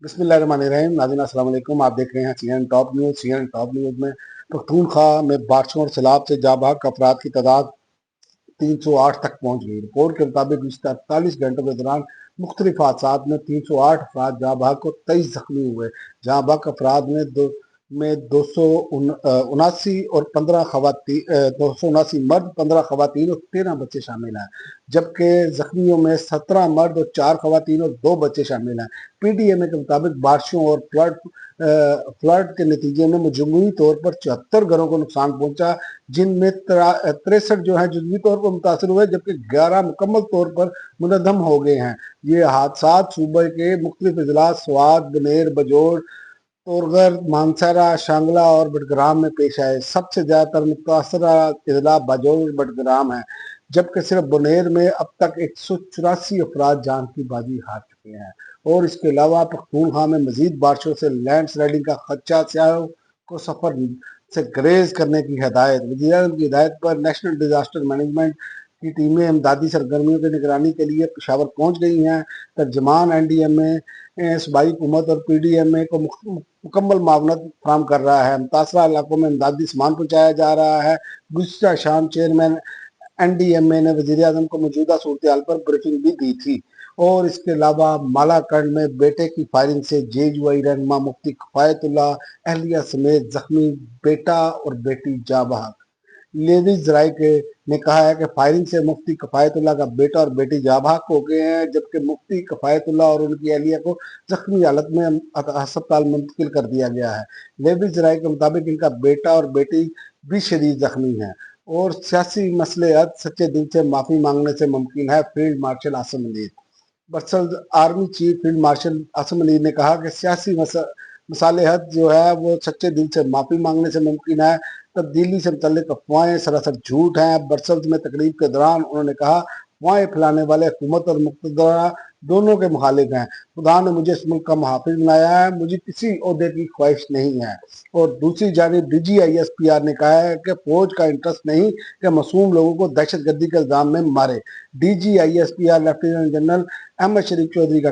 बिस्मिल्लाहिर्रहमानिर्रहीम। नाज़रीन अस्सलाम वालेकुम। आप देख रहे हैं CNN top news. CNN top news में पख्तूनख्वा में बारिशों और सैलाब से जाँ बहक अफराद की तादाद 308 तक पहुँच गई। रिपोर्ट के मुताबिक पिछले 48 घंटों के दौरान मुख्तलिफ हादसात में 308 अफराद जाँ बहक और 23 जख्मी हुए। जाँ बहक अफराद में 279 और 15 खवातीन 279 मर्द, 15 खवातीन और 13 बच्चे शामिल हैं, जबकि जख्मियों में 17 मर्द और 4 खवातीन और 2 बच्चे शामिल हैं। PTMA के मुताबिक बारिशों और फ्लड के नतीजे में मजमूई तौर पर 74 घरों को नुकसान पहुंचा, जिनमें 63 जो है जुज़वी तौर पर मुतासर हुए, जबकि 11 मुकम्मल तौर पर मुनहदम हो गए हैं। ये हादसा सूबे के मुख्तलिफ अजला स्वात, बनेर, बजोड़, तोरगर, मानसरा, शांगला और बडग्राम में पेश आए। सबसे ज्यादातर मुतासरा अजला बजोड़ बडग्राम है, जबकि सिर्फ बनेर में अब तक 184 अफराद जान की बाजी हार चुके हैं। और इसके अलावा पख्तूनख्वा में मजीद बारिशों से लैंड स्लाइडिंग का खदशा, सयाहों को सफर से ग्रेज करने की हिदायत। वज़ीर-ए-आज़म की हिदायत पर नेशनल डिजास्टर मैनेजमेंट की टीमें इमदादी सरगर्मियों की निगरानी के लिए पेशावर पहुंच गई हैं। तर्जमान NDMA सूबाई हुकूमत और PDMA को मुकम्मल मावनत फराहम कर रहा है। मुतासरा इलाकों में इमदादी सामान पहुँचाया जा रहा है। गुज़िश्ता शाम चेयरमैन NDMA ने वज़ीर-ए-आज़म को मौजूदा सूरत-ए-हाल पर ब्रीफिंग भी दी थी। और इसके अलावा मालाकंड में बेटे की फायरिंग से JUI रहनुमा मुफ्ती किफायतुल्लाह अहलिया समेत जख्मी, बेटा और बेटी जाँ बहक। लेविस ज़राए ने कहा है कि फायरिंग से मुफ्ती किफायतुल्लाह का बेटा और बेटी जाँ बहक हो गए हैं, जबकि मुफ्ती किफायतुल्लाह और उनकी अहलिया को जख्मी हालत में अस्पताल मुंतकिल कर दिया गया है। लेविस ज़राए के मुताबिक इनका बेटा और बेटी भी शदीद जख्मी हैं। और सियासी मसले हद सच्चे दिल से माफ़ी मांगने से मुमकिन है। Field marshal Asim Munir. Brussels army chief field marshal Asim Munir ने कहा कि सियासी मसालेहत जो है वो सच्चे दिल से माफ़ी मांगने से मुमकिन है। तब्दीली से मुतल्लिक अफवाहें सरासर झूठ हैं। बरसल्स में तकरीब के दौरान उन्होंने कहा, अफवाहें फैलाने वाले हुकूमत और मुक़्तदरा दोनों के मुखालिफ हैं। खुदा ने मुझे इस मुल्क का मुहाफिज बनाया है, मुझे किसी ओहदे की ख्वाहिश नहीं है। और दूसरी जानिब DGISPR ने कहा है कि फौज का इंटरेस्ट नहीं कि मासूम लोगों को दहशत गर्दी के इल्जाम में मारे। DGISPR लेफ्टिनेंट जनरल अहमद शरीफ चौधरी का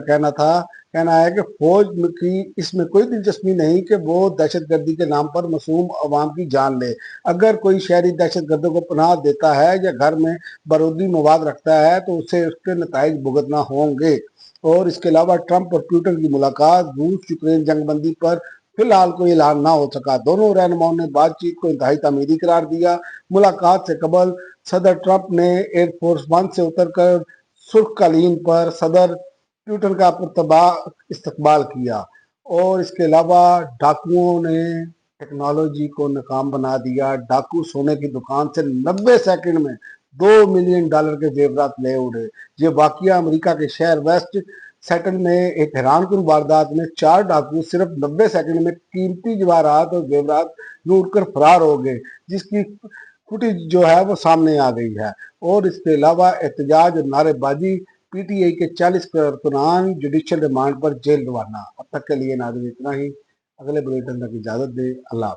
कहना है कि फौज की इसमें कोई दिलचस्पी नहीं कि वो दहशत गर्दी के नाम पर मासूम अवाम की जान ले। अगर कोई शहरी दहशत गर्दों को पनाह देता है या घर में बारूदी मवाद रखता है तो उसे उसके नताइज भुगतना होंगे। और इसके अलावा ट्रंप और पुतिन की मुलाकात, रूस यूक्रेन जंगबंदी पर फिलहाल कोई ऐलान ना हो सका। दोनों रहनुमाओं ने बातचीत को इंतहाई तामीरी करार दिया। मुलाकात से कबल सदर ट्रंप ने एयरफोर्स वन से उतरकर सुर्खकालीन पर सदर पुतिन का इस्तकबाल किया। और इसके अलावा डाकुओं ने टेक्नोलॉजी को नाकाम बना दिया। डाकू सोने की दुकान से 90 सेकंड में $2 मिलियन के जेवरात ले उड़े। ये वाकया अमेरिका के शहर वेस्ट सेटल में एक हैरानकुन वारदात में 4 डाकू सिर्फ 90 सेकंड में कीमती जवाहरात और जेवरात लूट कर फरार हो गए, जिसकी फुटेज जो है वो सामने आ गई है। और इसके अलावा एहतजाज और नारेबाजी, PTI के 40 कारकुनान जुडिशल रिमांड पर जेल रवाना। अब तक के लिए नाज़रीन इतना ही। अगले बुलेटिन तक इजाज़त दें। अल्लाह।